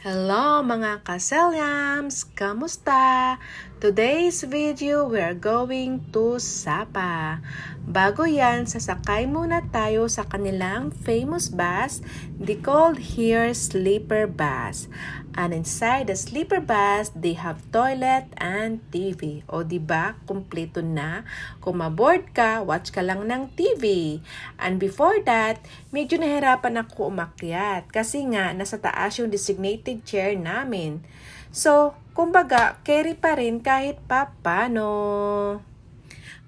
Hello mga kaselyams! Kamusta? Today's video, we're going to Sapa. Bago yan, sasakay muna tayo sa kanilang famous bus, they called here sleeper bus. And inside the sleeper bus, they have toilet and TV. O diba, kumpleto na. Kung maboard ka, watch ka lang ng TV. And before that, medyo nahirapan ako umakyat kasi nga nasa taas yung designated chair namin. So, kumbaga, carry pa rin kahit papano.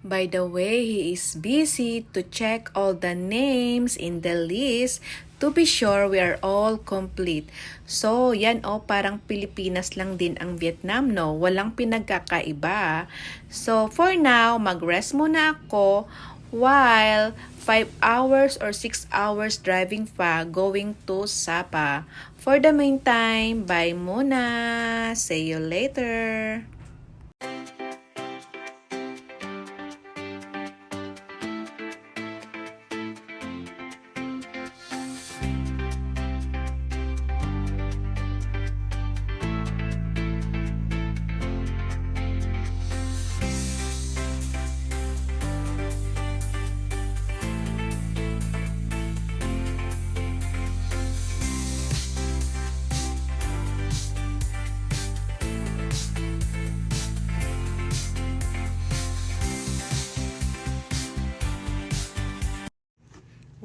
By the way, he is busy to check all the names in the list to be sure we are all complete. So, yan parang Pilipinas lang din ang Vietnam, no? Walang pinagkakaiba. So, for now, mag-rest muna ako while 5 hours or 6 hours driving pa going to Sapa. For the meantime, bye muna. See you later.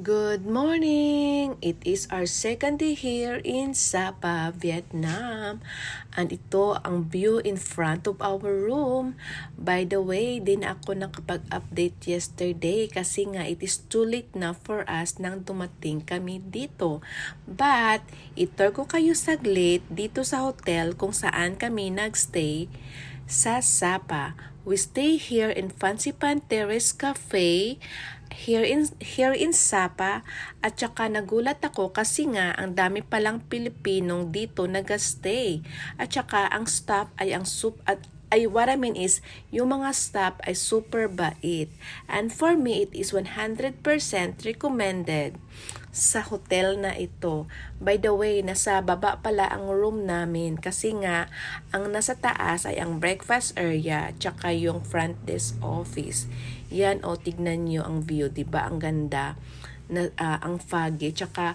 Good morning! It is our second day here in Sapa, Vietnam. And ito ang view in front of our room. By the way, din ako nakapag-update yesterday kasi nga it is too late na for us nang dumating kami dito. But, itur ko kayo saglit dito sa hotel kung saan kami nagstay sa Sapa. We stay here in Fancy Pan Terrace Cafe here in Sapa, at saka nagulat ako kasi nga ang dami palang Pilipinong dito nag-stay, at saka ang staff ay what I mean is, yung mga staff ay super bait. And for me, it is 100% recommended sa hotel na ito. By the way, nasa baba pala ang room namin kasi nga, ang nasa taas ay ang breakfast area tsaka yung front desk office. Yan tignan nyo ang view, diba? Ang ganda, ang foggy, tsaka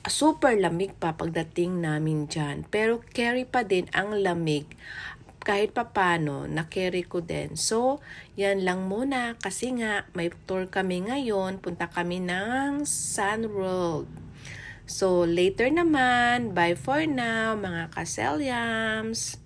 super lamig pa pagdating namin dyan. Pero carry pa din ang lamig. Kahit papano, na-carry ko din. So, yan lang muna kasi nga may tour kami ngayon. Punta kami ng Sun World. So, later naman. Bye for now, mga kaselyams.